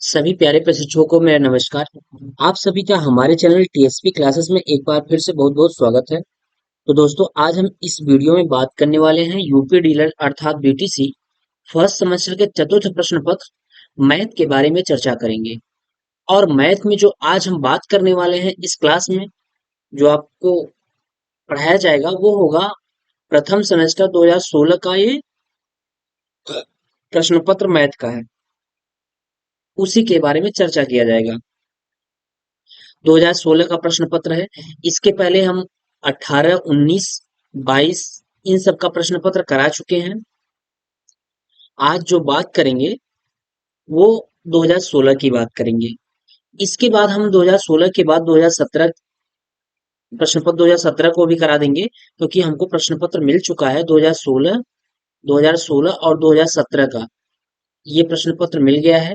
सभी प्यारे प्रशिक्षुओं को मेरा नमस्कार। आप सभी का हमारे चैनल टीएसपी क्लासेस में एक बार फिर से बहुत बहुत स्वागत है। तो दोस्तों, आज हम इस वीडियो में बात करने वाले हैं यूपी डीलर अर्थात बीटीसी फर्स्ट सेमेस्टर के चतुर्थ प्रश्न पत्र मैथ के बारे में चर्चा करेंगे। और मैथ में जो आज हम बात करने वाले हैं इस क्लास में, जो आपको पढ़ाया जाएगा वो होगा प्रथम सेमेस्टर 2016 का ये प्रश्न पत्र मैथ का है। उसी के बारे में चर्चा किया जाएगा। 2016 का प्रश्न पत्र है। इसके पहले हम 18, 19, 22 इन सब का प्रश्न पत्र करा चुके हैं। आज जो बात करेंगे वो 2016 की बात करेंगे। इसके बाद हम 2016 के बाद 2017 प्रश्न पत्र 2017 को भी करा देंगे, क्योंकि हमको प्रश्न पत्र मिल चुका है 2016 और 2017 का ये प्रश्न पत्र मिल गया है।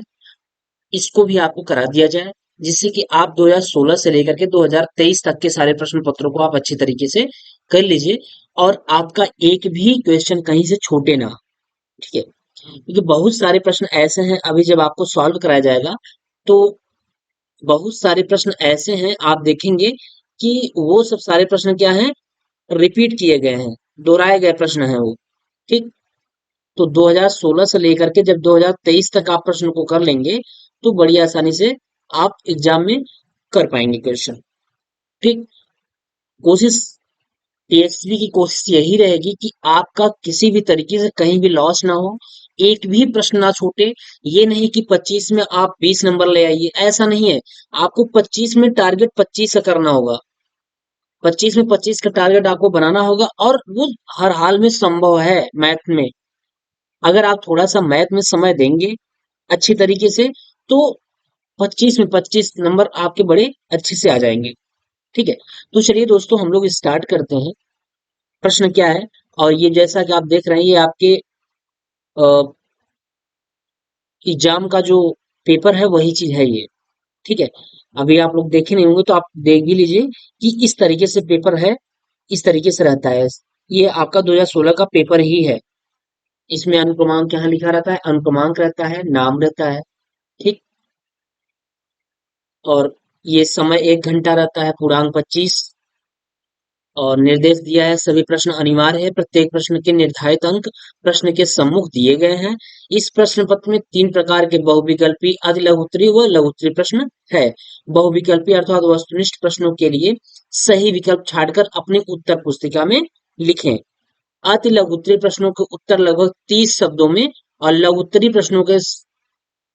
इसको भी आपको करा दिया जाए, जिससे कि आप 2016 से लेकर के 2023 तक के सारे प्रश्न पत्रों को आप अच्छी तरीके से कर लीजिए और आपका एक भी क्वेश्चन कहीं से छूटे ना। ठीक है, क्योंकि बहुत सारे प्रश्न ऐसे हैं, अभी जब आपको सॉल्व कराया जाएगा तो बहुत सारे प्रश्न ऐसे हैं, आप देखेंगे कि वो सब सारे प्रश्न क्या हैं, रिपीट किए गए हैं, दोहराए गए प्रश्न हैं वो। ठीक। तो 2016 से लेकर के जब 2023 तक आप प्रश्न को कर लेंगे तो बड़ी आसानी से आप एग्जाम में कर पाएंगे क्वेश्चन। ठीक। कोशिश टीएसपी की कोशिश यही रहेगी कि आपका किसी भी तरीके से कहीं भी लॉस ना हो, एक भी प्रश्न ना छूटे। ये नहीं कि 25 में आप 20 नंबर ले आइए, ऐसा नहीं है। आपको 25 में टारगेट 25 का करना होगा। 25 में 25 का टारगेट आपको बनाना होगा, और वो हर हाल में संभव है मैथ में। अगर आप थोड़ा सा मैथ में समय देंगे अच्छी तरीके से, तो 25 में 25 नंबर आपके बड़े अच्छे से आ जाएंगे। ठीक है। तो चलिए दोस्तों, हम लोग स्टार्ट करते हैं। प्रश्न क्या है, और ये जैसा कि आप देख रहे हैं, ये आपके एग्जाम का जो पेपर है वही चीज है ये। ठीक है। अभी आप लोग देखे नहीं होंगे तो आप देख भी लीजिए कि इस तरीके से पेपर है, इस तरीके से रहता है। ये आपका 2016 का पेपर ही है। इसमें अनुक्रमांक यहाँ लिखा रहता है, अनुक्रमांक रहता है, नाम रहता है। ठीक। और ये समय 1 घंटा रहता है, पूर्णांक 25। और निर्देश दिया है, सभी प्रश्न अनिवार्य है, प्रत्येक प्रश्न के निर्धारित अंक प्रश्न के सम्मुख दिए गए हैं। इस प्रश्न पत्र में 3 प्रकार के बहुविकल्पी, अधिलघुत्तरी व लघुत्तरी प्रश्न है। बहुविकल्पी अर्थात वस्तुनिष्ठ प्रश्नों के लिए सही विकल्प छाड़कर अपनी उत्तर पुस्तिका में लिखें। अति लघुत्तरी प्रश्नों के उत्तर लगभग 30 शब्दों में और लघुत्तरी प्रश्नों के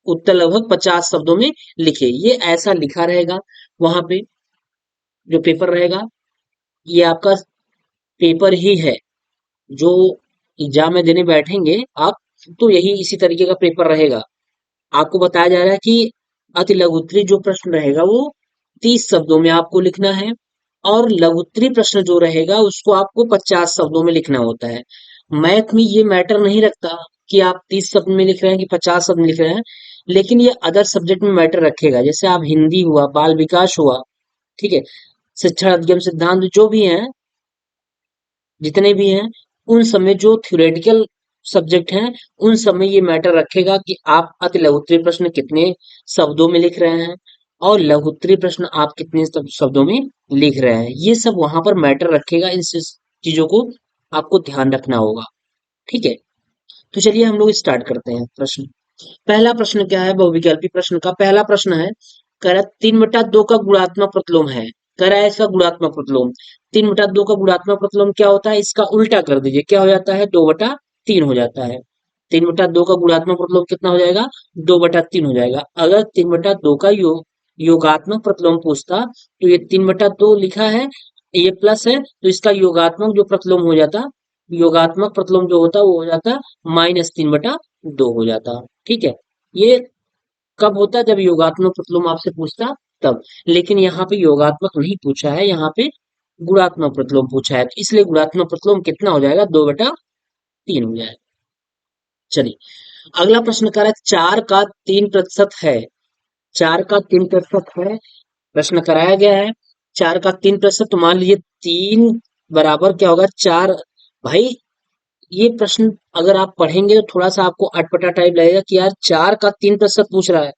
उत्तर लगभग 50 शब्दों में लिखे। ये ऐसा लिखा रहेगा वहां पे, जो पेपर रहेगा ये आपका पेपर ही है। जो एग्जाम में देने बैठेंगे आप, तो यही इसी तरीके का पेपर रहेगा। आपको बताया जा रहा है कि अति लघुत्तरी जो प्रश्न रहेगा वो 30 शब्दों में आपको लिखना है, और लघुत्तरी प्रश्न जो रहेगा उसको आपको 50 शब्दों में लिखना होता है। मैथ में ये मैटर नहीं रखता कि आप 30 शब्द में लिख रहे हैं कि 50 शब्द में लिख रहे हैं, लेकिन ये अदर सब्जेक्ट में मैटर रखेगा। जैसे आप हिंदी हुआ, बाल विकास हुआ, ठीक है, शिक्षण अधिगम सिद्धांत, जो भी हैं, जितने भी हैं, उन सब में जो थ्योरेटिकल सब्जेक्ट हैं, उन सब में ये मैटर रखेगा कि आप अति लघुत्तरी प्रश्न कितने शब्दों में लिख रहे हैं और लघुत्तरी प्रश्न आप कितने शब्दों में लिख रहे हैं। ये सब वहां पर मैटर रखेगा। इन चीजों को आपको ध्यान रखना होगा। ठीक है। तो चलिए हम लोग स्टार्ट करते हैं प्रश्न। पहला प्रश्न क्या है, बहुविकल्पी प्रश्न का पहला प्रश्न है, कह 3/2 का गुणात्मक प्रतिलोम है। कह रहा है इसका गुणात्मक प्रतिलोम। 3/2 का गुणात्मक प्रतिलोम क्या होता है, इसका उल्टा कर दीजिए, क्या हो जाता है, 2/3 हो जाता है। 3/2 का गुणात्मक प्रतिलोम कितना हो जाएगा, 2/3 हो जाएगा। अगर 3/2 का योगात्मक प्रतिलोम पूछता तो ये 3/2 लिखा है, ये प्लस है, तो इसका योगात्मक जो प्रतिलोम हो जाता, योगात्मक प्रतिलोम जो होता वो हो जाता -3/2 हो जाता। ठीक है। ये कब होता, जब योगात्मक प्रतिलोम आपसे पूछता तब। लेकिन यहाँ पे योगात्मक नहीं पूछा है, यहाँ पे गुणात्मक प्रतिलोम पूछा है, तो इसलिए गुणात्मक प्रतिलोम कितना हो जाएगा, 2/3 हो जाएगा। चलिए अगला प्रश्न कर रहा है, 4 का 3% है। 4 का 3% है, प्रश्न कराया गया है। 4 का 3%, तो मान लीजिए 3 बराबर क्या होगा, 4। भाई ये प्रश्न अगर आप पढ़ेंगे तो थोड़ा सा आपको अटपटा टाइप लगेगा कि यार 4 का 3% पूछ रहा है।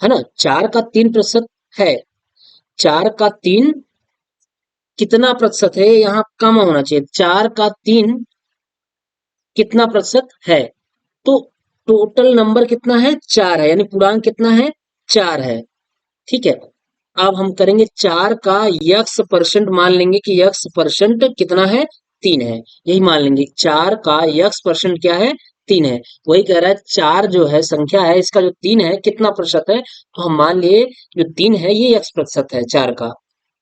है ना। 4 का 3% है, 4 का 3 कितना प्रतिशत है, यहाँ कम होना चाहिए, 4 का 3 कितना प्रतिशत है। तो टोटल नंबर कितना है, 4 है, यानी पूर्णांक कितना है, 4 है। ठीक है। अब हम करेंगे 4 का x% मान लेंगे कि x% कितना है, 3 है। यही मान लेंगे 4 का x% क्या है, 3 है। वही कह रहा है 4 जो है संख्या है, इसका जो 3 है कितना प्रतिशत है, तो हम मान लिए जो 3 है ये x% है 4 का।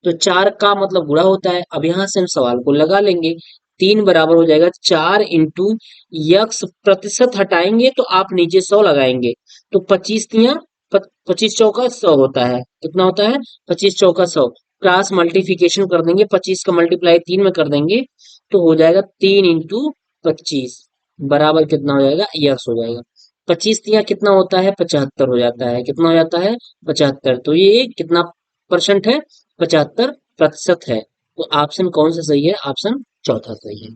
तो 4 का मतलब गुणा होता है। अब यहां से हम सवाल को लगा लेंगे, 3 बराबर हो जाएगा 4 इंटू यक्स, प्रतिशत हटाएंगे तो आप नीचे 100 लगाएंगे, तो 25 चौका 100 होता है। कितना होता है, 25 चौका 100। क्रॉस मल्टीप्लिकेशन कर देंगे, 25 का मल्टीप्लाई 3 में कर देंगे, तो हो जाएगा 3 इंटू 25 बराबर कितना हो जाएगा, यक्स हो जाएगा। 25 कितना होता है, 75 हो जाता है। कितना हो जाता है, 75। तो ये कितना परसेंट है, 75% है। तो ऑप्शन कौन सा सही है, ऑप्शन चौथा सही है।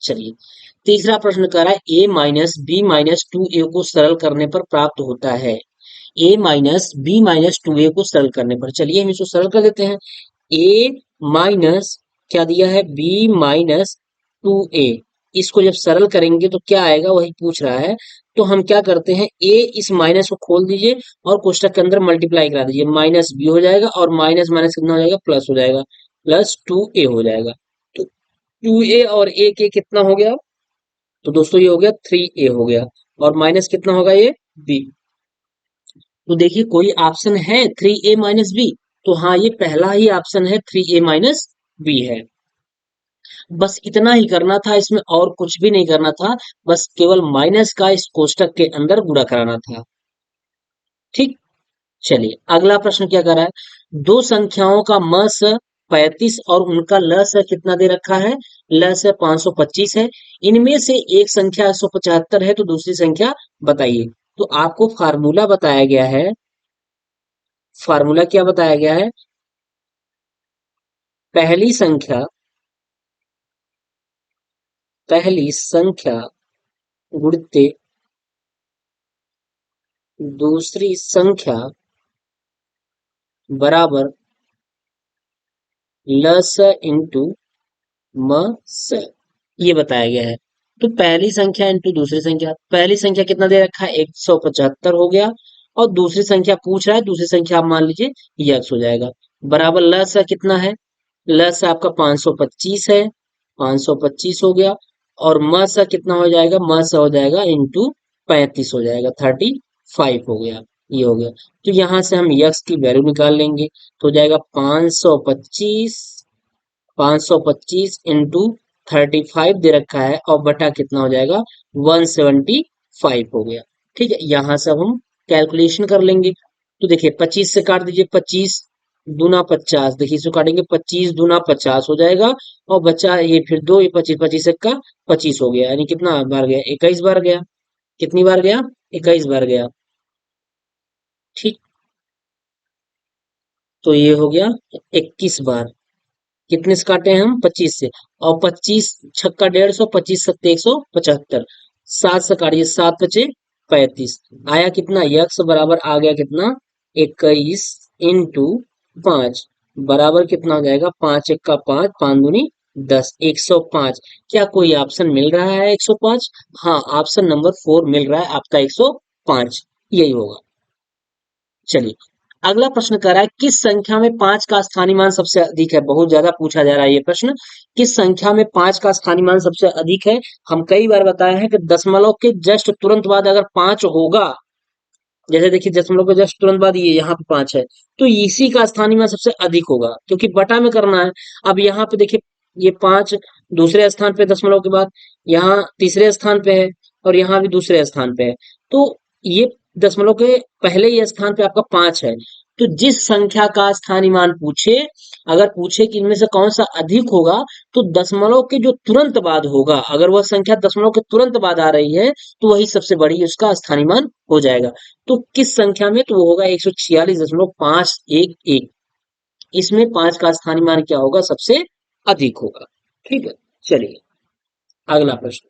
चलिए, तीसरा प्रश्न कह रहा है a-b-2a को सरल करने पर प्राप्त होता है। a-b-2a को सरल करने पर, चलिए हम इसको सरल कर देते हैं। a माइनस क्या दिया है, b-2a, इसको जब सरल करेंगे तो क्या आएगा, वही पूछ रहा है। तो हम क्या करते हैं, a इस माइनस को खोल दीजिए और कोष्टक के अंदर मल्टीप्लाई करा दीजिए, माइनस b हो जाएगा और माइनस माइनस कितना हो जाएगा, प्लस हो जाएगा, +2a हो जाएगा। तो 2a और a के कितना हो गया, तो दोस्तों ये हो गया 3a हो गया, और माइनस कितना होगा ये b। तो देखिए कोई ऑप्शन है 3a-b, तो हाँ ये पहला ही ऑप्शन है, 3a-b है। बस इतना ही करना था, इसमें और कुछ भी नहीं करना था, बस केवल माइनस का इस कोष्टक के अंदर गुणा कराना था। ठीक। चलिए अगला प्रश्न क्या कर रहा है, दो संख्याओं का म स 35 और उनका ल स कितना दे रखा है, ल स 525 है। इनमें से एक संख्या 175 है, तो दूसरी संख्या बताइए। तो आपको फार्मूला बताया गया है, फार्मूला क्या बताया गया है, पहली संख्या, पहली संख्या गुणित दूसरी संख्या बराबर ल स इंटू म स, ये बताया गया है। तो पहली संख्या इंटू दूसरी संख्या, पहली संख्या कितना दे रखा है, 175 हो गया, और दूसरी संख्या पूछ रहा है, दूसरी संख्या आप मान लीजिए यक्स हो जाएगा, बराबर ल स कितना है, ल स आपका 525 है, 525 हो गया, और म स कितना हो जाएगा, म स हो जाएगा इंटू 35 हो जाएगा, 35 हो गया, ये हो गया। तो यहां से हम यक्स की वैल्यू निकाल लेंगे, तो हो जाएगा 525, 525 इंटू 35 दे रखा है, और बटा कितना हो जाएगा, 175 हो गया। ठीक है, यहां से अब हम कैलकुलेशन कर लेंगे। तो देखिए 25 से काट दीजिए, 25 दूना 50, देखिए इसको काटेंगे, 25 दूना 50 हो जाएगा, और बचा ये फिर दो, ये 25, 25 का 25 हो गया, यानी कितना बार गया, 21 बार गया। कितनी बार गया, 21 बार गया। ठीक। तो ये हो गया 21 बार। कितने से काटे हैं हम, 25 से, और 25 छक्का 150, 25 सत्ते 175, 7 से काटिए, 7 × 5 = 35, आया कितना, यक्स बराबर आ गया कितना, 21 × 5 बराबर कितना हो जाएगा, 5 × 1 = 5, 5 × 2 = 10, 105। क्या कोई ऑप्शन मिल रहा है 105, हाँ ऑप्शन नंबर 4 मिल रहा है आपका 105, यही होगा। चलिए अगला प्रश्न कर रहा है, किस संख्या में 5 का स्थानीय मान सबसे अधिक है, बहुत ज्यादा पूछा जा रहा है ये प्रश्न, किस संख्या में 5 का स्थानीय मान सबसे अधिक है। हम कई बार बताए हैं कि दशमलव के जस्ट तुरंत बाद अगर 5 होगा, जैसे देखिए दशमलव के जस्ट तुरंत बाद ये यहाँ पे 5 है, तो इसी का स्थानीय मान सबसे अधिक होगा, क्योंकि बटा में करना है। अब यहाँ पे देखिए ये 5 दूसरे स्थान पे दशमलव के बाद, यहाँ तीसरे स्थान पे है, और यहाँ भी दूसरे स्थान पे है। तो ये दशमलव के पहले ही स्थान पे आपका 5 है। तो जिस संख्या का स्थानीय मान पूछे, अगर पूछे कि इनमें से कौन सा अधिक होगा, तो दशमलव के जो तुरंत बाद होगा, अगर वह संख्या दशमलव के तुरंत बाद आ रही है, तो वही सबसे बड़ी उसका स्थानीय मान हो जाएगा। तो किस संख्या में, तो वो होगा 146.511, इसमें 5 का स्थानीय मान क्या होगा, सबसे अधिक होगा। ठीक है। चलिए अगला प्रश्न,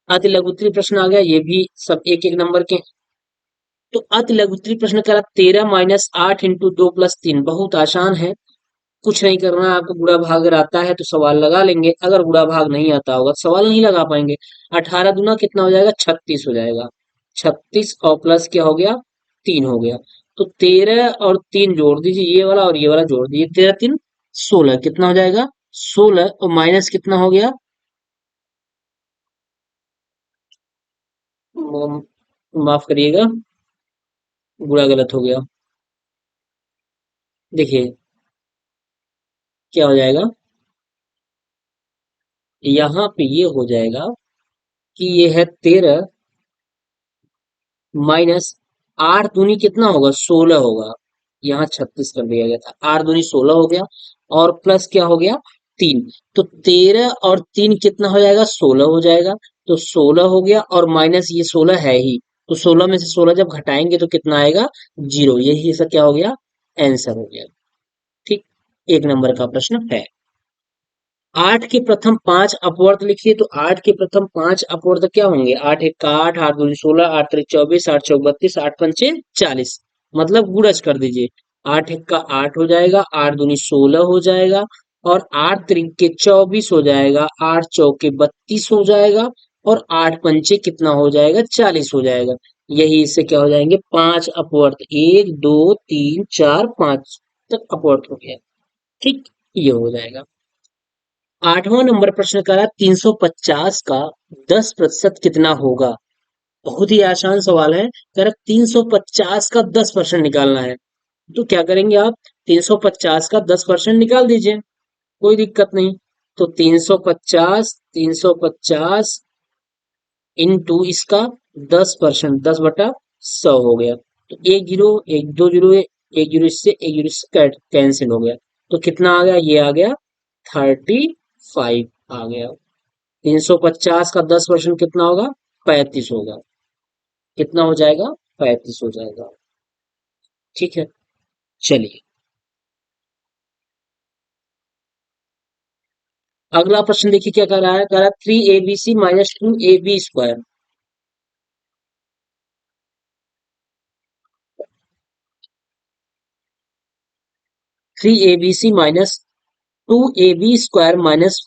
अति लघुत्तरीय प्रश्न आ गया, ये भी सब एक एक नंबर के। तो अति लघु उत्तरीय प्रश्न करा 13 - 8 × 2 + 3, बहुत आसान है। कुछ नहीं करना है आपको, गुणा भाग अगर आता है तो सवाल लगा लेंगे, अगर गुणा भाग नहीं आता होगा तो सवाल नहीं लगा पाएंगे। 18 दूना कितना हो जाएगा, 36 हो जाएगा। 36 और प्लस क्या हो गया, 3 हो गया। तो 13 और 3 जोड़ दीजिए, ये वाला और ये वाला जोड़ दीजिए, 13 3 16, कितना हो जाएगा 16, और माइनस कितना हो गया, माफ करिएगा, गुणा गलत हो गया। देखिए क्या हो जाएगा, यहाँ पे ये हो जाएगा कि ये है 13 माइनस 8 दूनी कितना होगा, 16 होगा। यहाँ 36 कर दिया गया था, 8 दूनी 16 हो गया, और प्लस क्या हो गया, 3। तो 13 और 3 कितना हो जाएगा, 16 हो जाएगा। तो 16 हो गया, और माइनस ये 16 है ही, तो 16 में से 16 जब घटाएंगे तो कितना आएगा, 0। यही इसका क्या हो गया, आंसर हो गया। ठीक, 1 नंबर का प्रश्न है। 8 के प्रथम 5 अपवर्त लिखिए, तो 8 के प्रथम 5 अपवर्त क्या होंगे, 8 एक का 8, 8 दूनी 16, 8 त्रिक 24, 8 चौक 32, 8 पंचे 40, मतलब गुणज कर दीजिए। 8 एक का 8 हो जाएगा, 8 दूनी 16 हो जाएगा, और 8 त्रिक के 24 हो जाएगा, 8 चौके 32 हो जाएगा, और 8 पंचे कितना हो जाएगा, 40 हो जाएगा। यही इससे क्या हो जाएंगे, 5 अपवर्त, 1 2 3 4 5 तक अपवर्त हो गया। ठीक, ये हो जाएगा। 8वां नंबर प्रश्न करा 350 का 10% कितना होगा। बहुत ही आसान सवाल है। कह रहा 350 का 10% निकालना है, तो क्या करेंगे आप, 350 का 10% निकाल दीजिए, कोई दिक्कत नहीं। तो 350 इंटू इसका 10%, 10/100 हो गया। तो एक जीरो, एक दो जीरो, एक जीरो इससे, एक जीरो इससे कैंसिल हो गया। तो कितना आ गया, ये आ गया 35 आ गया। 350 का 10% कितना होगा, 35 होगा। कितना हो जाएगा, 35 हो जाएगा। ठीक है, चलिए अगला प्रश्न देखिए क्या कर रहा है, कह रहा है 3 ABC - 2 AB²। 3 ABC - 2 AB² -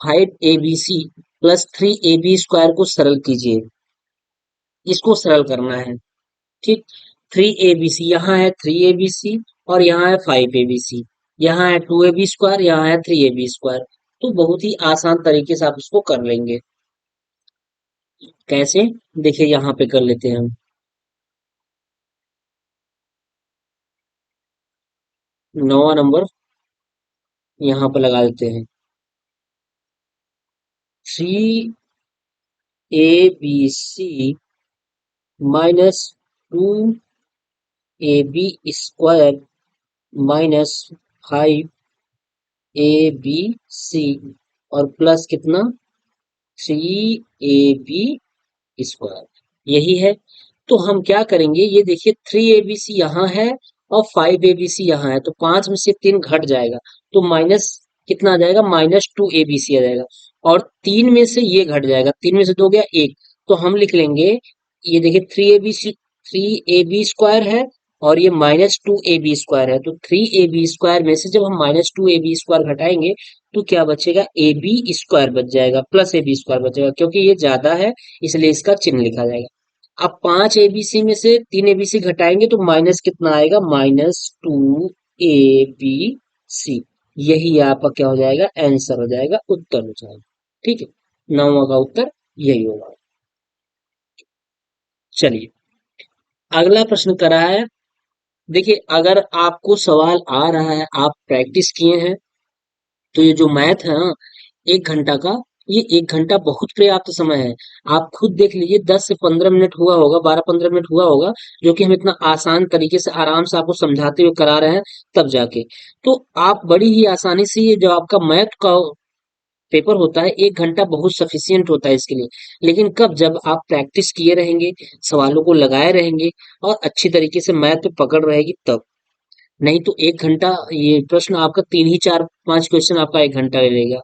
5 ABC plus 3 AB² को सरल कीजिए। इसको सरल करना है। ठीक, 3 ABC, यहाँ है 3 ABC, और यहाँ है 5 ABC, यहाँ है 2 AB², यहाँ है 3 AB²। तो बहुत ही आसान तरीके से आप इसको कर लेंगे। कैसे, देखिए यहाँ पे कर लेते हैं हम। 9वां नंबर यहाँ पे लगा देते हैं, 3 ABC - 2 AB² - 5 ABC, और प्लस कितना, 3 AB²। यही है। तो हम क्या करेंगे, ये देखिए 3 ABC यहाँ है, और 5 ABC यहाँ है, तो 5 में से 3 घट जाएगा, तो माइनस कितना आ जाएगा, -2 ABC आ जाएगा। और 3 में से ये घट जाएगा, 3 में से 2 गया 1, तो हम लिख लेंगे, ये देखिए 3 AB है, और ये -2 AB² है, तो 3 AB² में से जब हम -2 AB² घटाएंगे तो क्या बचेगा, AB² बच जाएगा, प्लस AB² बचेगा, क्योंकि ये ज्यादा है इसलिए इसका चिन्ह लिखा जाएगा। अब 5 ABC में से 3 ABC घटाएंगे तो माइनस कितना आएगा, -2 ABC। यही आपका क्या हो जाएगा, आंसर हो जाएगा, उत्तर हो जाएगा। ठीक है, 9वां का उत्तर यही होगा। चलिए अगला प्रश्न करा है। देखिए अगर आपको सवाल आ रहा है, आप प्रैक्टिस किए हैं, तो ये जो मैथ है ना, 1 घंटा का, ये 1 घंटा बहुत पर्याप्त समय है। आप खुद देख लीजिए, 10 से 15 मिनट हुआ होगा, 12-15 मिनट हुआ होगा, जो कि हम इतना आसान तरीके से आराम से आपको समझाते हुए करा रहे हैं, तब जाके तो आप बड़ी ही आसानी से, ये जो आपका मैथ का पेपर होता है, 1 घंटा बहुत सफिशियंट होता है इसके लिए। लेकिन कब, जब आप प्रैक्टिस किए रहेंगे, सवालों को लगाए रहेंगे, और अच्छी तरीके से मैथ पे पकड़ रहेगी तब। नहीं तो 1 घंटा, ये प्रश्न आपका 3 ही 4 5 क्वेश्चन आपका 1 घंटा ले लेगा।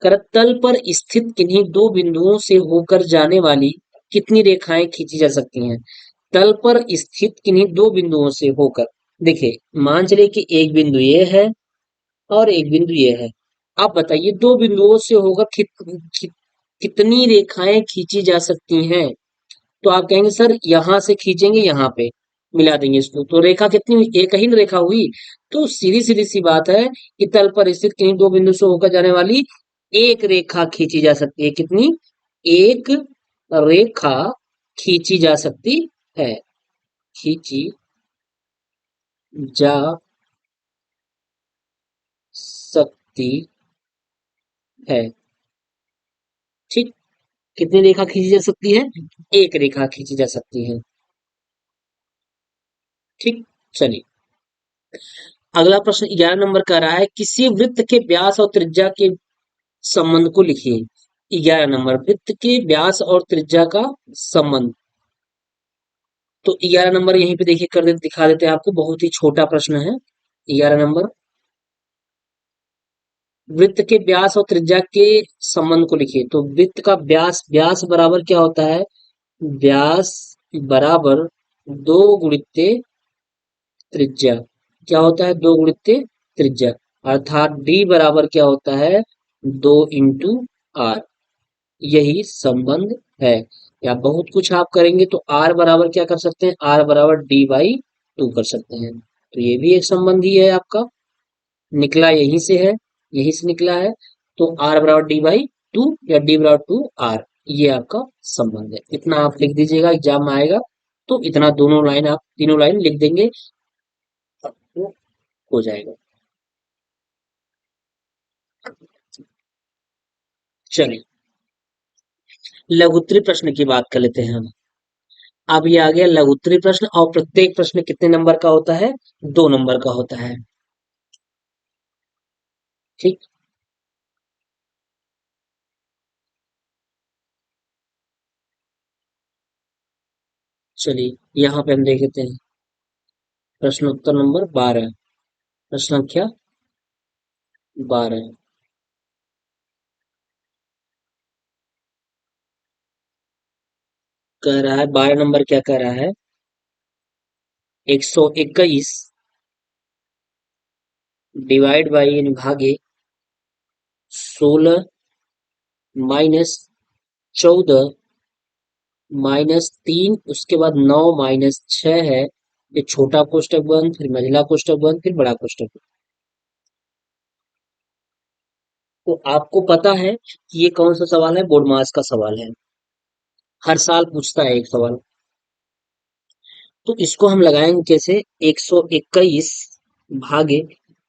करतल पर स्थित किन्हीं दो बिंदुओं से होकर जाने वाली कितनी रेखाएं खींची जा सकती हैं? तल पर स्थित किन्हीं दो बिंदुओं से होकर। देखिए, मान चलिए कि एक बिंदु ये है और एक बिंदु ये है। आप बताइए दो बिंदुओं से होकर कितनी रेखाएं खींची जा सकती हैं? तो आप कहेंगे सर यहां से खींचेंगे यहां पे, मिला देंगे इसको, तो रेखा कितनी हुई? एक ही रेखा हुई। तो सीधी सीधी सी बात है कि तल पर स्थित किन्हीं दो बिंदु से होकर जाने वाली एक रेखा खींची जा सकती है। कितनी? एक रेखा खींची जा सकती है। खींची जा सकती है। ठीक। कितनी रेखा खींची जा सकती है? एक रेखा खींची जा सकती है। ठीक। चलिए, अगला प्रश्न 11 नंबर का रहा है, किसी वृत्त के व्यास और त्रिज्या के संबंध को लिखिए। 11 नंबर, वृत्त के व्यास और त्रिज्या का संबंध। तो 11 नंबर यहीं पे देखिए कर देते, दिखा देते हैं आपको, बहुत ही छोटा प्रश्न है। 11 नंबर, वृत्त के व्यास और त्रिज्या के संबंध को लिखिए। तो वृत्त का व्यास, व्यास बराबर क्या होता है? व्यास बराबर दो गुणित त्रिज्या। क्या होता है? दो गुणित त्रिज्या। अर्थात डी बराबर क्या होता है? दो इंटू आर। यही संबंध है। या बहुत कुछ आप करेंगे तो आर बराबर क्या कर सकते हैं? आर बराबर डी बाई टू कर सकते हैं। तो ये भी एक संबंध ही है आपका, निकला यहीं से है, यहीं से निकला है। तो आर बराबर डी बाई टू या डी बराबर टू आर, ये आपका संबंध है। इतना आप लिख दीजिएगा, एग्जाम में आएगा तो इतना दोनों लाइन, आप तीनों लाइन लिख देंगे, आपको हो जाएगा। चलिए, लघुत्तरी प्रश्न की बात कर लेते हैं हम। अब ये आ गया लघुत्तरी प्रश्न, और प्रत्येक प्रश्न कितने नंबर का होता है? 2 नंबर का होता है। ठीक। चलिए, यहाँ पे हम देख लेते हैं प्रश्न उत्तर नंबर 12। प्रश्न संख्या 12 कह रहा है, 12 नंबर क्या कह रहा है? 121 डिवाइड बाई यानी भागे 16 माइनस 14 माइनस 3, उसके बाद 9 माइनस 6 है। ये छोटा कोष्टक बंद, फिर मझला कोष्टक बंद, फिर बड़ा कोष्टक बंद। तो आपको पता है कि ये कौन सा सवाल है? बोर्ड मास का सवाल है, हर साल पूछता है एक सवाल। तो इसको हम लगाएंगे कैसे? 121 भागे,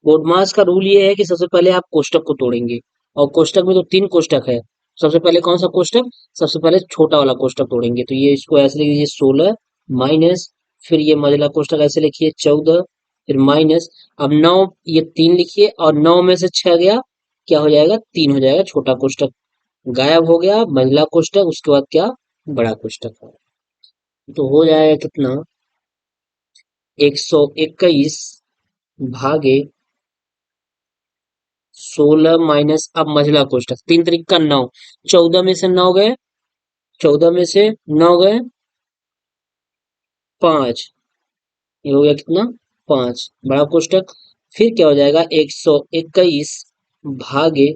बोडमास का रूल ये है कि सबसे पहले आप कोष्टक को तोड़ेंगे, और कोष्टक में तो 3 कोष्टक है। सबसे पहले कौन सा कोष्टक? सबसे पहले छोटा वाला कोष्टक तोड़ेंगे, तो ये इसको ऐसे लिख दीजिए 16 माइनस, फिर ये मझला कोष्टक ऐसे लिखिए 14, फिर माइनस, अब 9, ये 3 लिखिए, और 9 में से 6 गया, क्या हो जाएगा? 3 हो जाएगा। छोटा कोष्टक गायब हो गया, मझला कोष्टक, उसके बाद क्या? बड़ा कोष्टक। तो हो जाएगा कितना? 121 भागे 16 माइनस, अब मझला कोष्टक, 3 त्रिक का 9, 14 में से 9 गए, 14 में से 9 गए 5, ये हो गया कितना? 5, बड़ा कोष्टक। फिर क्या हो जाएगा? 121 भागे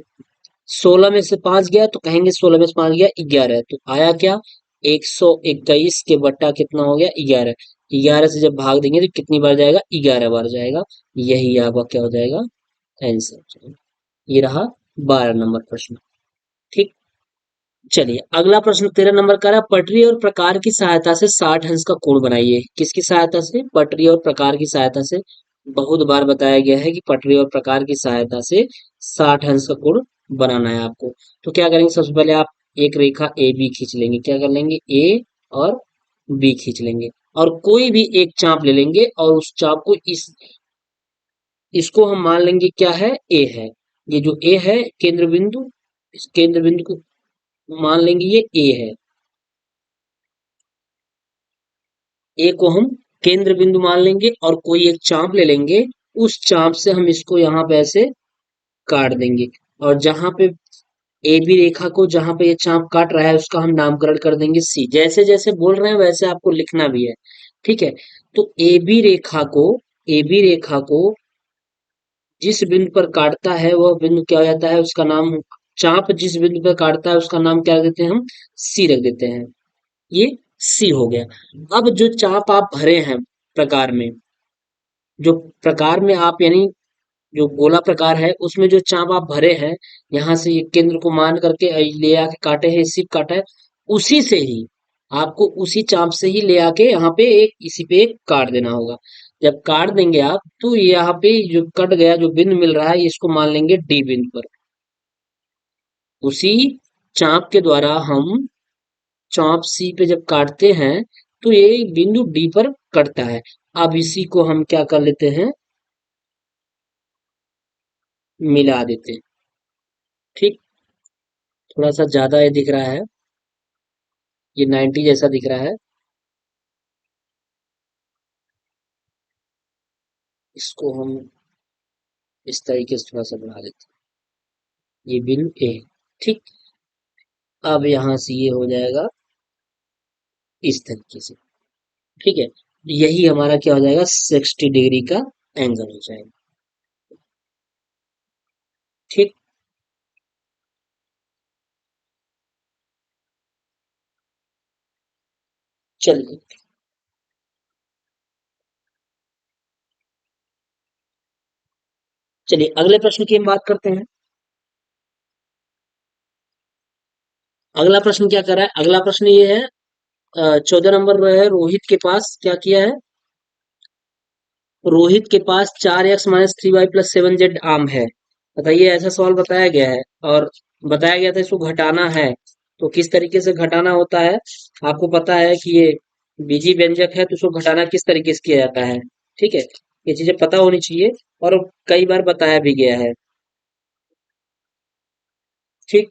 16 में से 5 गया, तो कहेंगे 16 में से 5 गया 11, तो आया क्या? 121 के बट्टा कितना हो गया? 11। 11 से जब भाग देंगे तो कितनी बार जाएगा? 11 बार जाएगा। यही आपका क्या हो जाएगा? आंसर। ये रहा 12 नंबर प्रश्न। ठीक। चलिए, अगला प्रश्न 13 नंबर का रहा, पटरी और प्रकार की सहायता से 60 अंश का कोण बनाइए। किसकी सहायता से? पटरी और प्रकार की सहायता से। बहुत बार बताया गया है कि पटरी और प्रकार की सहायता से 60 अंश का कोण बनाना है आपको। तो क्या करेंगे? सबसे पहले आप एक रेखा ए बी खींच लेंगे। क्या कर लेंगे? ए और बी खींच लेंगे, और कोई भी एक चाप ले लेंगे, और उस चाप को इसको हम मान लेंगे क्या है? ए है। ये जो ए है केंद्र बिंदु, इस केंद्र बिंदु को मान लेंगे ये ए है। ए को हम केंद्र बिंदु मान लेंगे, और कोई एक चाप ले लेंगे, उस चाप से हम इसको यहाँ पे ऐसे काट देंगे, और जहां पे ए बी रेखा को जहां पे ये चाप काट रहा है उसका हम नामकरण कर देंगे सी। जैसे जैसे बोल रहे हैं वैसे आपको लिखना भी है। ठीक है। तो ए बी रेखा को जिस बिंदु पर काटता है वह बिंदु क्या हो जाता है, उसका नाम, चाप जिस बिंदु पर काटता है उसका नाम क्या रख देते हैं हम, सी रख देते हैं। ये सी हो गया। अब जो चाप आप भरे हैं प्रकार में, जो प्रकार में आप यानी जो गोला प्रकार है उसमें जो चाप आप भरे हैं, यहाँ से ये केंद्र को मान करके ले आके काटे हैं, इसी पे काटा है, उसी से ही आपको उसी चाप से ही ले आके यहाँ पे एक इसी पे एक काट देना होगा। जब काट देंगे आप तो यहाँ पे जो कट गया जो बिंदु मिल रहा है इसको मान लेंगे डी बिंदु पर। उसी चाप के द्वारा हम चाप सी पे जब काटते हैं तो ये बिंदु डी पर कटता है। अब इसी को हम क्या कर लेते हैं, मिला देते हैं। ठीक। थोड़ा सा ज्यादा ये दिख रहा है, ये 90 जैसा दिख रहा है, इसको हम इस तरीके से थोड़ा सा बढ़ा देते हैं, ये बिंदु ए। ठीक। अब यहाँ से ये हो जाएगा इस तरीके से। ठीक है। यही हमारा क्या हो जाएगा, 60 डिग्री का एंगल हो जाएगा। ठीक। चलिए, चलिए अगले प्रश्न की हम बात करते हैं। अगला प्रश्न क्या कर रहा है, अगला प्रश्न ये है, 14 नंबर है, रोहित के पास क्या किया है, रोहित के पास 4x - 3y + 7z आम है। बताइए, ऐसा सवाल बताया गया है और बताया गया था इसको घटाना है। तो किस तरीके से घटाना होता है, आपको पता है कि ये बीजी व्यंजक है तो उसको घटाना किस तरीके से किया जाता है। ठीक है। ये चीजें पता होनी चाहिए और कई बार बताया भी गया है। ठीक।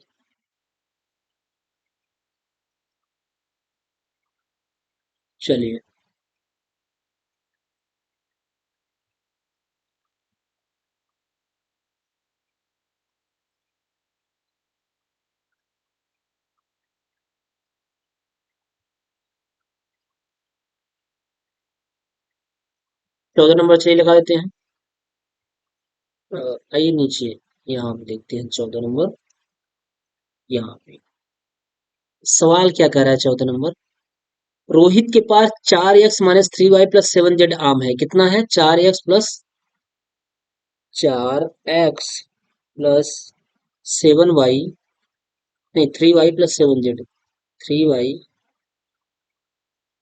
चलिए, 14 नंबर चाहिए लगा देते हैं। आइए नीचे, यहाँ पे देखते हैं 14 नंबर। यहाँ पे सवाल क्या कह रहा है, 14 नंबर, रोहित के पास 4x - 3y + 7z आम है। कितना है, 4x + 7y, नहीं 3y + 7z, 3y,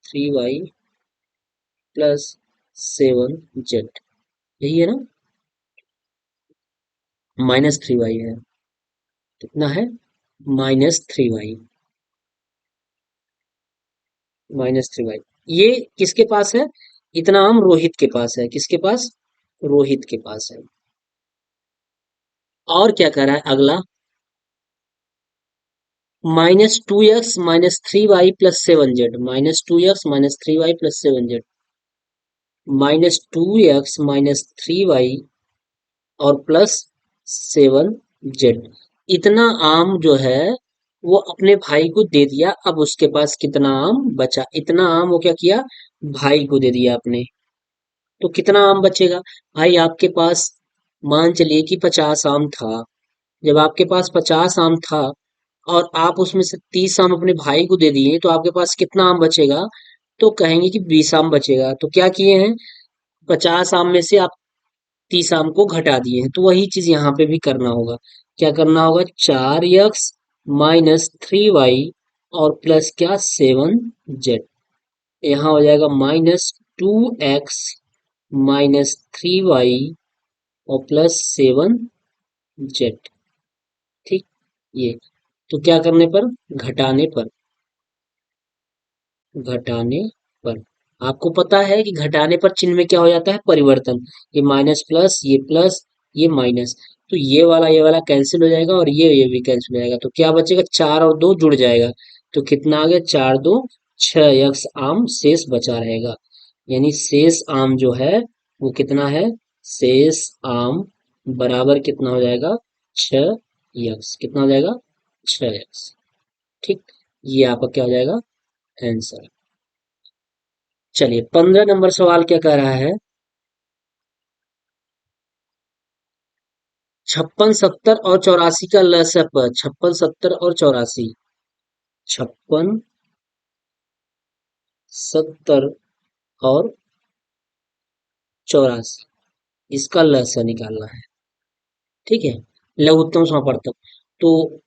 3y + 7z, यही है ना, -3y है। कितना है, -3y, -3y। ये किसके पास है, इतना आम रोहित के पास है, किसके पास, रोहित के पास है। और क्या कह रहा है अगला, -2x - 3y + 7z, -2x - 3y + 7z, -2x - 3y और +7z। इतना आम जो है वो अपने भाई को दे दिया। अब उसके पास कितना आम बचा, इतना आम वो क्या किया, भाई को दे दिया अपने। तो कितना आम बचेगा, भाई आपके पास मान चलिए कि 50 आम था। जब आपके पास 50 आम था और आप उसमें से 30 आम अपने भाई को दे दिए तो आपके पास कितना आम बचेगा, तो कहेंगे कि 20 आम बचेगा। तो क्या किए हैं, 50 आम में से आप 30 आम को घटा दिए हैं। तो वही चीज यहाँ पे भी करना होगा। क्या करना होगा, 4x - 3y और प्लस क्या, 7z। यहाँ हो जाएगा -2x - 3y और +7z। ठीक। ये तो क्या करने पर, घटाने पर, घटाने पर आपको पता है कि घटाने पर चिन्ह में क्या हो जाता है, परिवर्तन। ये माइनस प्लस, ये प्लस, ये माइनस, तो ये वाला कैंसिल हो जाएगा और ये भी कैंसिल हो जाएगा। तो क्या बचेगा, 4 और 2 जुड़ जाएगा। तो कितना आ गया, 4 2 6 आम शेष बचा रहेगा। यानी शेष आम जो है वो कितना है, शेष आम बराबर कितना हो जाएगा, 6 कितना हो जाएगा, 6x। ठीक, ये आपका क्या हो जाएगा आंसर। चलिए 15 नंबर सवाल क्या कह रहा है, 56 70 और 84 का लसअ। 56 70 और 84, 56 70 और 84, इसका लसअ निकालना है। ठीक है, लघुत्तम समापवर्तक। तो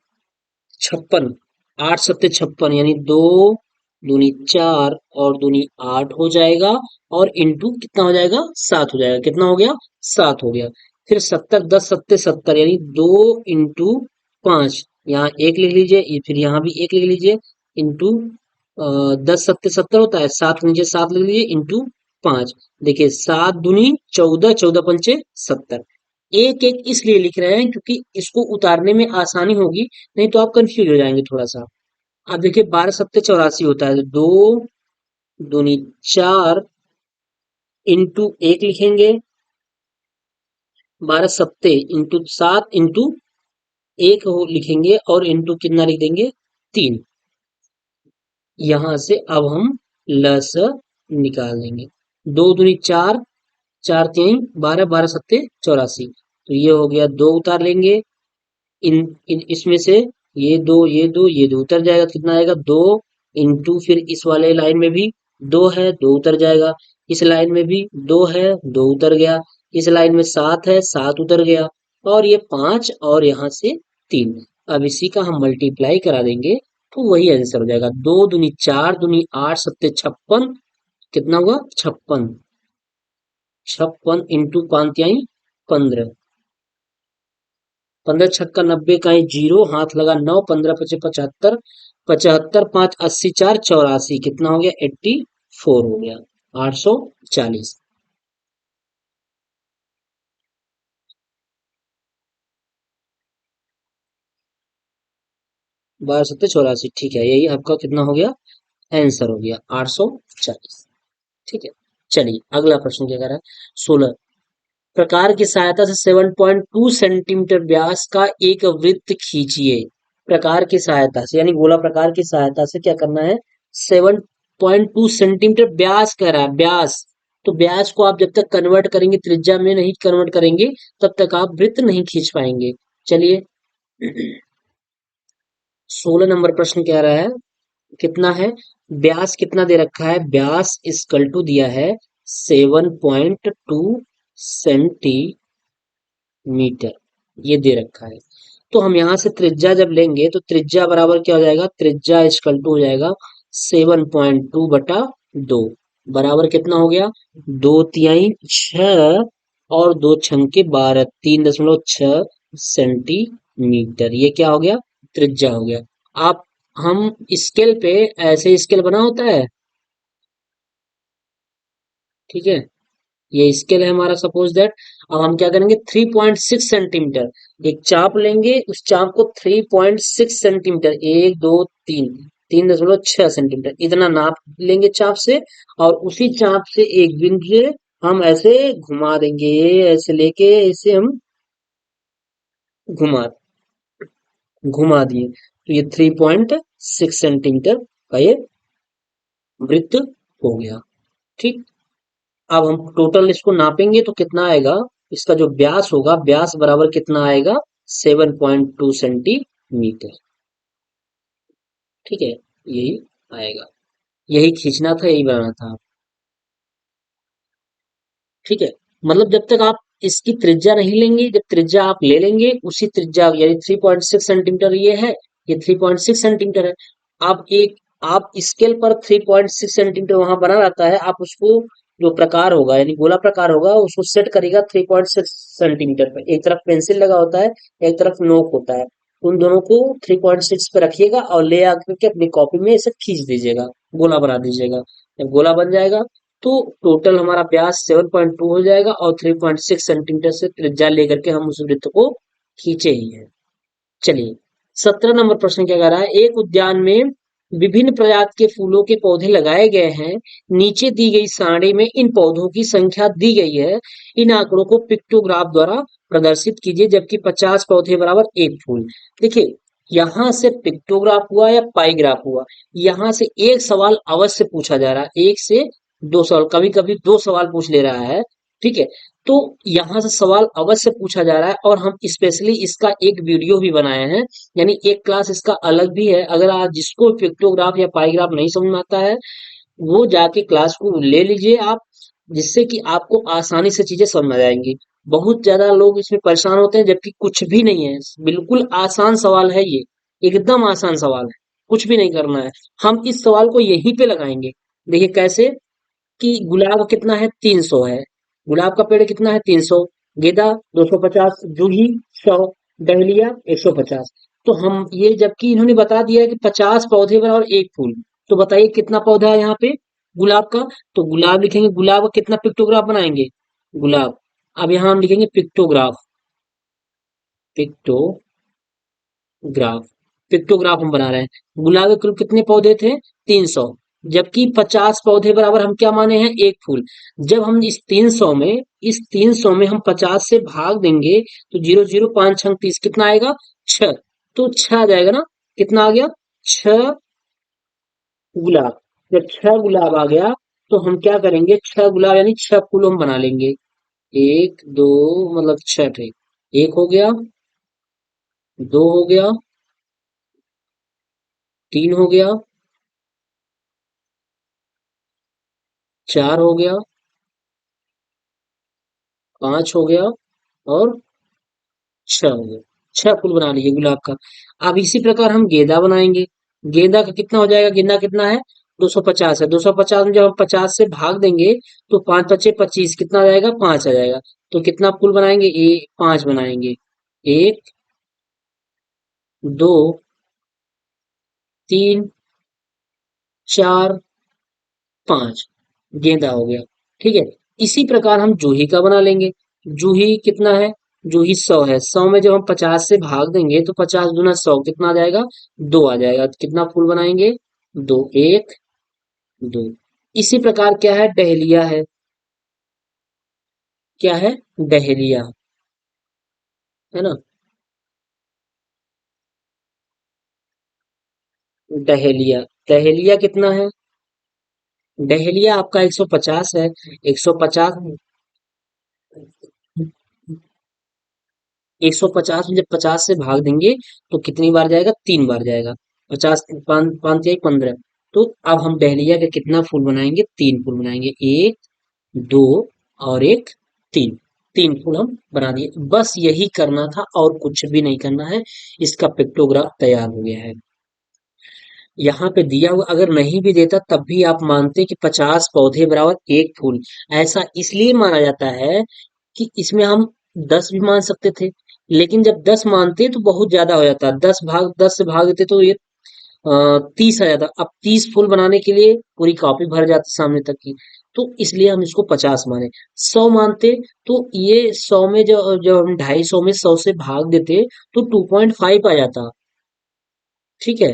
56, 8 सत्ते 56 यानी 2 दूनी 4 और दूनी 8 हो जाएगा, और इंटू कितना हो जाएगा 7 हो जाएगा। कितना हो गया 7 हो गया। फिर 70, 10 सत्ते 70 यानी 2 इंटू 5, यहाँ एक लिख लीजिए, फिर यहाँ भी एक लिख लीजिए, इंटू 10 सत्ते 70 होता है, 7 नीचे 7 लिख लीजिए, इंटू 5। देखिए 7 दूनी 14, 14 पंचे 70। एक एक इसलिए लिख रहे हैं क्योंकि इसको उतारने में आसानी होगी, नहीं तो आप कंफ्यूज हो जाएंगे थोड़ा सा। अब देखिए 12 सत्ते 84 होता है, तो 2 दूनी 4 इंटू 1 लिखेंगे, 12 सत्ते इंटू 7 इंटू 1 लिखेंगे, और इंटू कितना लिख देंगे 3। यहां से अब हम लस निकाल देंगे। 2 दूनी 4, 4 3 12, 12 सत्ते 84, तो ये हो गया 2 उतार लेंगे। इन इसमें से ये दो ये दो ये दो उतर जाएगा, कितना आएगा 2 इंटू, फिर इस वाले लाइन में भी 2 है, 2 उतर जाएगा, इस लाइन में भी 2 है, 2 उतर गया, इस लाइन में 7 है, 7 उतर गया, और ये 5 और यहाँ से 3। अब इसी का हम मल्टीप्लाई करा देंगे तो वही आंसर हो जाएगा। 2 दूनी 4 दूनी 8 सत्ते 56, कितना हुआ 56, 56 इंटू 5 यानी 15, 15 छक्का 90 का ही जीरो, हाथ लगा 9, 15 पचे 75, 75 5 80 4 84, कितना हो गया 84 हो गया, 840। 12 सत्ते 84, ठीक है, यही आपका कितना हो गया आंसर हो गया 840। ठीक है, चलिए अगला प्रश्न क्या कर रहा है, 16 प्रकार की सहायता से 7.2 सेंटीमीटर व्यास का एक वृत्त खींचिए। प्रकार की सहायता से यानी गोला प्रकार की सहायता से क्या करना है, 7.2 सेंटीमीटर व्यास कह रहा है, व्यास। तो व्यास को आप जब तक कन्वर्ट करेंगे त्रिज्या में नहीं कन्वर्ट करेंगे, तब तक आप वृत्त नहीं खींच पाएंगे। चलिए 16 नंबर प्रश्न कह रहा है, कितना है, व्यास कितना दे रखा है, व्यास इक्वल टू दिया है 7.2 सेंटीमीटर, ये दे रखा है। तो हम यहाँ से त्रिज्या जब लेंगे तो त्रिज्या बराबर क्या हो जाएगा, त्रिज्या इक्वल टू हो जाएगा 7.2 बटा 2, बराबर कितना हो गया 2 तिहाई 6 और 2 छंके 12, 3.6 सेंटीमीटर, ये क्या हो गया त्रिज्या हो गया। आप हम स्केल पे ऐसे स्केल बना होता है, ठीक है, ये स्केल है हमारा, सपोज दैट। अब हम क्या करेंगे 3.6 सेंटीमीटर एक चाप लेंगे, उस चाप को 3.6 सेंटीमीटर, 1 2 3, 3.6 सेंटीमीटर इतना नाप लेंगे चाप से, और उसी चाप से एक बिंदु से हम ऐसे घुमा देंगे, ऐसे लेके इसे हम घुमा घुमा दिए, तो ये 3.6 सेंटीमीटर का ये वृत्त हो गया। ठीक, अब हम टोटल इसको नापेंगे तो कितना आएगा, इसका जो व्यास होगा, व्यास बराबर कितना आएगा 7.2 सेंटीमीटर। ठीक है, यही आएगा, यही खींचना था, यही बनाना था। ठीक है, मतलब जब तक आप इसकी त्रिज्या नहीं लेंगे, जब त्रिज्या आप ले लेंगे उसी त्रिज्या यानी 3.6 सेंटीमीटर ये है, ये 3.6 सेंटीमीटर है। आप स्केल पर 3.6 सेंटीमीटर वहां बना रहता है, आप उसको जो प्रकार होगा यानी गोला प्रकार होगा उसको सेट करेगा 3.6 सेंटीमीटर पर। एक तरफ पेंसिल लगा होता है, एक तरफ नोक होता है, उन दोनों को 3.6 पे रखिएगा और ले आकर के अपनी कॉपी में इसे खींच दीजिएगा, गोला बना दीजिएगा। जब गोला बन जाएगा तो टोटल हमारा व्यास 7.2 हो जाएगा, और 3.6 सेंटीमीटर से त्रिज्या लेकर के हम उस वृत्त को खींचे ही है। चलिए 17 नंबर प्रश्न क्या कह रहा है, एक उद्यान में विभिन्न प्रजाति के फूलों के पौधे लगाए गए हैं, नीचे दी गई सारणी में इन पौधों की संख्या दी गई है, इन आंकड़ों को पिक्टोग्राफ द्वारा प्रदर्शित कीजिए, जबकि 50 पौधे बराबर एक फूल। देखिए यहाँ से पिक्टोग्राफ हुआ या पाईग्राफ हुआ, यहाँ से एक सवाल अवश्य पूछा जा रहा है, एक से दो सवाल, कभी कभी दो सवाल पूछ ले रहा है। ठीक है, तो यहाँ से सवाल अवश्य पूछा जा रहा है, और हम स्पेशली इसका एक वीडियो भी बनाए हैं, यानी एक क्लास इसका अलग भी है। अगर आज जिसको पिक्टोग्राफ या पाईग्राफ नहीं समझ में आता है, वो जाके क्लास को ले लीजिए आप, जिससे कि आपको आसानी से चीजें समझ में आ जाएंगी। बहुत ज्यादा लोग इसमें परेशान होते हैं, जबकि कुछ भी नहीं है, बिल्कुल आसान सवाल है ये, एकदम आसान सवाल है, कुछ भी नहीं करना है। हम इस सवाल को यहीं पे लगाएंगे। देखिए कैसे, कि गुलाब कितना है, 300 है, गुलाब का पेड़ कितना है, 300, गेंदा 250, जूही 100, डहलिया 150। तो हम ये, जबकि इन्होंने बता दिया है कि 50 पौधे और एक फूल, तो बताइए कितना पौधा है यहाँ पे गुलाब का। तो गुलाब लिखेंगे, गुलाब का कितना पिक्टोग्राफ बनाएंगे, गुलाब। अब यहाँ हम लिखेंगे पिक्टोग्राफ, पिक्टोग्राफ, पिक्टोग्राफ हम बना रहे हैं। गुलाब के कुल कितने पौधे थे, 300, जबकि 50 पौधे बराबर हम क्या माने हैं, एक फूल। जब हम इस 300 में हम 50 से भाग देंगे, तो 0 0 5 6 30, कितना आएगा, 6। तो 6 आ जाएगा ना, कितना आ गया, 6 गुलाब। जब 6 गुलाब आ गया, तो हम क्या करेंगे, 6 गुलाब यानी 6 फूल हम बना लेंगे। एक दो, मतलब 6 थे, एक हो गया, दो हो गया, तीन हो गया, चार हो गया, पांच हो गया, और छह हो गया। 6 फूल बना लिए गुलाब का। अब इसी प्रकार हम गेंदा बनाएंगे। गेंदा का कितना हो जाएगा, गेंदा कितना है, 250 है, 250 में जब हम 50 से भाग देंगे, तो 5 × 5 = 25, कितना आ जाएगा, 5 आ जाएगा। तो कितना फूल बनाएंगे, 5 बनाएंगे। एक, दो, तीन, चार, 5, गेंदा हो गया। ठीक है, इसी प्रकार हम जूही का बना लेंगे। जूही कितना है, जूही 100 है, 100 में जब हम 50 से भाग देंगे, तो 50 × 100 कितना आ जाएगा, 2 आ जाएगा। कितना फूल बनाएंगे, दो, एक, दो। इसी प्रकार क्या है, डहेलिया है, क्या है, डहेलिया, है ना, डहेलिया। डहेलिया कितना है, डहेलिया आपका 150 है, 150, 150 में जब 50 से भाग देंगे, तो कितनी बार जाएगा, 3 बार जाएगा। 50, पाँच पाँच एक 15। तो अब हम डहलिया के कितना फूल बनाएंगे, 3 फूल बनाएंगे, एक, दो, और एक, तीन। 3 फूल हम बना दिए, बस यही करना था और कुछ भी नहीं करना है। इसका पिक्टोग्राफ तैयार हो गया है। यहाँ पे दिया हुआ अगर नहीं भी देता, तब भी आप मानते कि 50 पौधे बराबर एक फूल। ऐसा इसलिए माना जाता है कि इसमें हम 10 भी मान सकते थे, लेकिन जब 10 मानते तो बहुत ज्यादा हो जाता, 10 से भाग देते तो ये 30 आ जाता। अब 30 फुल बनाने के लिए पूरी कॉपी भर जाती सामने तक की, तो इसलिए हम इसको 50 माने। 100 मानते, तो ये 100 में जो हम 250 में 100 से भाग देते, तो 2.5 आ जाता। ठीक है,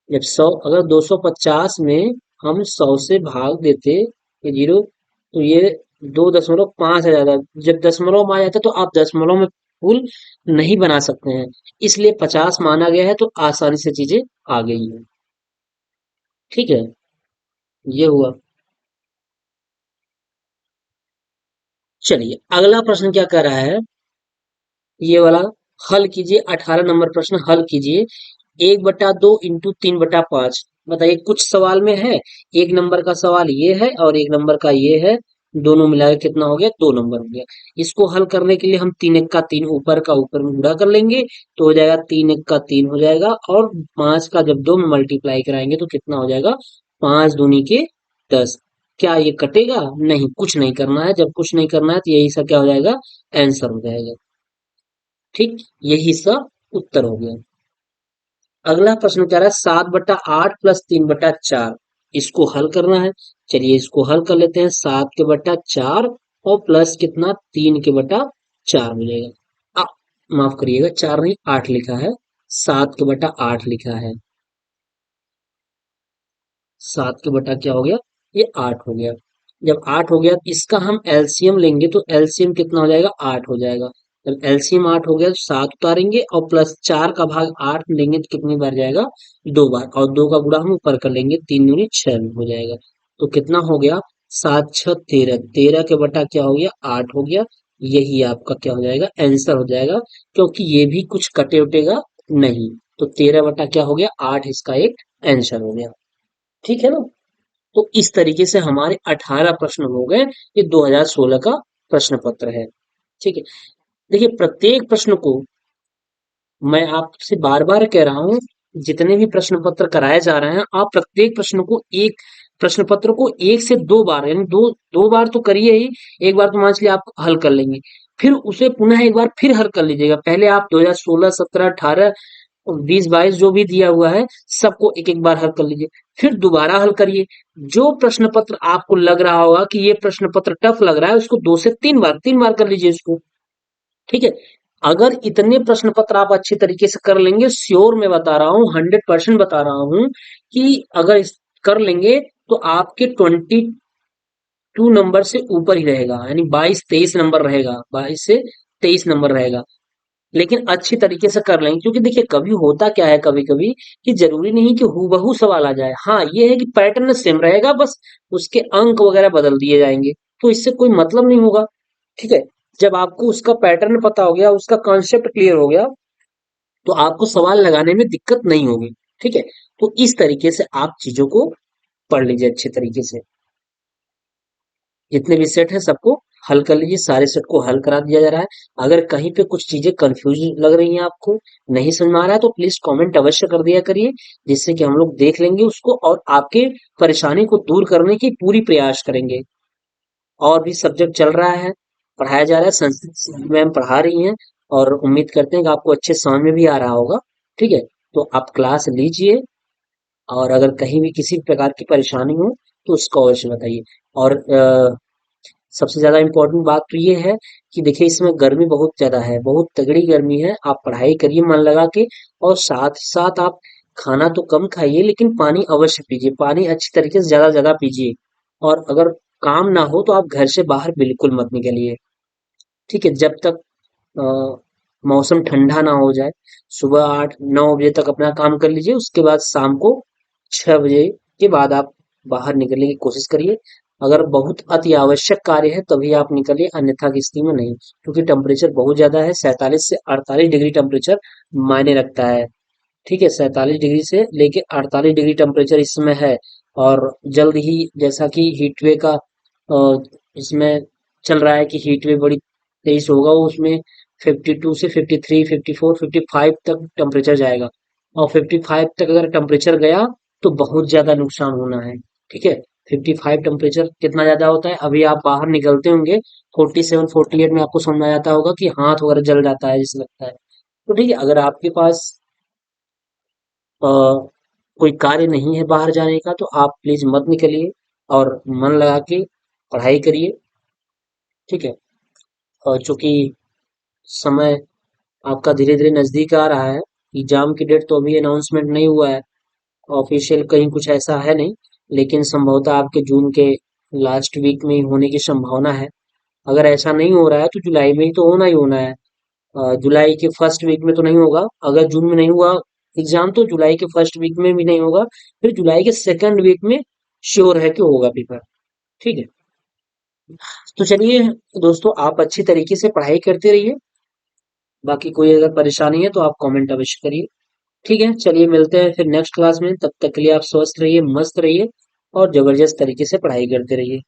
जब 100, अगर 250 में हम 100 से भाग देते, ये जीरो, तो ये 2.5 आ जाता। जब दशमलव में आ जाता, तो आप दशमलव में फुल नहीं बना सकते हैं, इसलिए 50 माना गया है, तो आसानी से चीजें आ गई हैं। ठीक है, ये हुआ। चलिए अगला प्रश्न क्या कर रहा है, ये वाला हल कीजिए, 18 नंबर प्रश्न हल कीजिए। 1/2 × 3/5, बताइए कुछ सवाल में है। एक नंबर का सवाल ये है और एक नंबर का ये है, दोनों मिलाकर कितना हो गया, 2 नंबर हो गया। इसको हल करने के लिए हम 3 × 1 = 3, ऊपर का ऊपर में गुणा कर लेंगे, तो हो जाएगा 3 × 1 = 3 हो जाएगा, और 5 का जब 2 में मल्टीप्लाई कराएंगे, तो कितना हो जाएगा, 5 दूनी के 10। क्या ये कटेगा, नहीं, कुछ नहीं करना है। जब कुछ नहीं करना है, तो यही सब क्या हो जाएगा, आंसर हो जाएगा। ठीक, यही सब उत्तर हो गया। अगला प्रश्न कह रहा है 7/8 + 3/4, इसको हल करना है। चलिए इसको हल कर लेते हैं। 7 के बटा 4 और प्लस कितना, 3 के बटा 4 मिलेगा। माफ करिएगा, 4 नहीं 8 लिखा है, 7 के बटा 8 लिखा है। 7 के बटा क्या हो गया, ये 8 हो गया। जब 8 हो गया, इसका हम एलसीएम लेंगे, तो एलसीएम कितना हो जाएगा, 8 हो जाएगा। एलसीएम 8 हो गया तो 7 उतारेंगे और प्लस 4 का भाग 8 लेंगे तो कितनी बार जाएगा? 2 बार। और 2 का गुणा हम ऊपर कर लेंगे, 3 दूनी 6 में हो जाएगा। तो कितना हो गया? 7 6 13, 13 के बटा क्या हो गया? 8 हो गया। यही आपका क्या हो जाएगा? आंसर हो जाएगा, क्योंकि ये भी कुछ कटे उटेगा नहीं। तो 13 बटा क्या हो गया? 8 इसका एक आंसर हो गया। ठीक है ना? तो इस तरीके से हमारे 18 प्रश्न हो गए। ये 2016 का प्रश्न पत्र है। ठीक है। देखिए, प्रत्येक प्रश्न को मैं आपसे बार बार कह रहा हूं, जितने भी प्रश्न पत्र कराए जा रहे हैं, आप प्रत्येक प्रश्न को एक प्रश्न पत्र को 1 से 2 बार, यानी दो दो बार तो करिए ही। एक बार तो मान लीजिए आप हल कर लेंगे, फिर उसे पुनः एक बार फिर हल कर लीजिएगा। पहले आप 2016 17 18 20 22 जो भी दिया हुआ है सबको एक एक बार हल कर लीजिए, फिर दोबारा हल करिए। जो प्रश्न पत्र आपको लग रहा होगा कि ये प्रश्न पत्र टफ लग रहा है, उसको 2 से 3 बार 3 बार कर लीजिए इसको। ठीक है। अगर इतने प्रश्न पत्र आप अच्छे तरीके से कर लेंगे, श्योर मैं बता रहा हूं, 100% बता रहा हूं कि अगर कर लेंगे तो आपके 22 नंबर से ऊपर ही रहेगा, यानी 22 23 नंबर रहेगा, 22 से 23 नंबर रहेगा। लेकिन अच्छी तरीके से कर लेंगे, क्योंकि देखिए कभी होता क्या है, कभी कभी कि जरूरी नहीं कि हूबहू सवाल आ जाए। हाँ, ये है कि पैटर्न सेम रहेगा, बस उसके अंक वगैरह बदल दिए जाएंगे, तो इससे कोई मतलब नहीं होगा। ठीक है। जब आपको उसका पैटर्न पता हो गया, उसका कॉन्सेप्ट क्लियर हो गया, तो आपको सवाल लगाने में दिक्कत नहीं होगी। ठीक है। तो इस तरीके से आप चीजों को पढ़ लीजिए अच्छे तरीके से। जितने भी सेट है सबको हल कर लीजिए, सारे सेट को हल करा दिया जा रहा है। अगर कहीं पे कुछ चीजें कंफ्यूज लग रही हैं, आपको नहीं समझ में आ रहा है, तो प्लीज कमेंट अवश्य कर दिया करिए, जिससे कि हम लोग देख लेंगे उसको और आपके परेशानी को दूर करने की पूरी प्रयास करेंगे। और भी सब्जेक्ट चल रहा है, पढ़ाया जा रहा है, संस्कृत मैम पढ़ा रही हैं, और उम्मीद करते हैं कि आपको अच्छे समझ में भी आ रहा होगा। ठीक है। तो आप क्लास लीजिए, और अगर कहीं भी किसी प्रकार की परेशानी हो तो उसको अवश्य बताइए। और सबसे ज्यादा इम्पोर्टेंट बात तो ये है कि देखिए, इसमें गर्मी बहुत ज्यादा है, बहुत तगड़ी गर्मी है। आप पढ़ाई करिए मन लगा के, और साथ ही साथ आप खाना तो कम खाइए, लेकिन पानी अवश्य पीजिए, पानी अच्छी तरीके से ज्यादा ज्यादा पीजिए। और अगर काम ना हो तो आप घर से बाहर बिल्कुल मत निकलिए। ठीक है। जब तक अ, मौसम ठंडा ना हो जाए, सुबह 8 9 बजे तक अपना काम कर लीजिए, उसके बाद शाम को 6 बजे के बाद आप बाहर निकलने की कोशिश करिए। अगर बहुत अति आवश्यक कार्य है तभी आप निकलिए, अन्यथा की स्थिति में नहीं, क्योंकि टेम्परेचर बहुत ज्यादा है, 47 से 48 डिग्री टेम्परेचर मायने रखता है। ठीक है। 47 डिग्री से लेके 48 डिग्री टेम्परेचर इस समय है। और जल्द ही, जैसा कि हीट वे का इसमें चल रहा है कि हीट वेव बड़ी तेज होगा, उसमें 52 से 53 54 55 तक टेम्परेचर जाएगा। और 55 तक अगर टेम्परेचर गया तो बहुत ज्यादा नुकसान होना है। ठीक है। 55 टेम्परेचर कितना ज्यादा होता है, अभी आप बाहर निकलते होंगे 47 48 में, आपको समझ आ जाता होगा कि हाथ वगैरह जल जाता है, जैसे लगता है। तो ठीक है, अगर आपके पास अ, कोई कार्य नहीं है बाहर जाने का, तो आप प्लीज मत निकलिए, और मन लगा के पढ़ाई करिए। ठीक है। और चूंकि समय आपका धीरे धीरे नजदीक आ रहा है, एग्जाम की डेट तो अभी अनाउंसमेंट नहीं हुआ है, ऑफिशियल कहीं कुछ ऐसा है नहीं, लेकिन संभवतः आपके जून के लास्ट वीक में ही होने की संभावना है। अगर ऐसा नहीं हो रहा है तो जुलाई में ही तो होना ही होना है। जुलाई के फर्स्ट वीक में तो नहीं होगा, अगर जून में नहीं हुआ एग्जाम तो जुलाई के फर्स्ट वीक में भी नहीं होगा, फिर जुलाई के सेकंड वीक में श्योर है कि होगा पेपर। ठीक है। तो चलिए दोस्तों, आप अच्छी तरीके से पढ़ाई करते रहिए, बाकी कोई अगर परेशानी है तो आप कमेंट अवश्य करिए। ठीक है। चलिए मिलते हैं फिर नेक्स्ट क्लास में, तब तक के लिए आप स्वस्थ रहिए, मस्त रहिए, और जबरदस्त तरीके से पढ़ाई करते रहिए।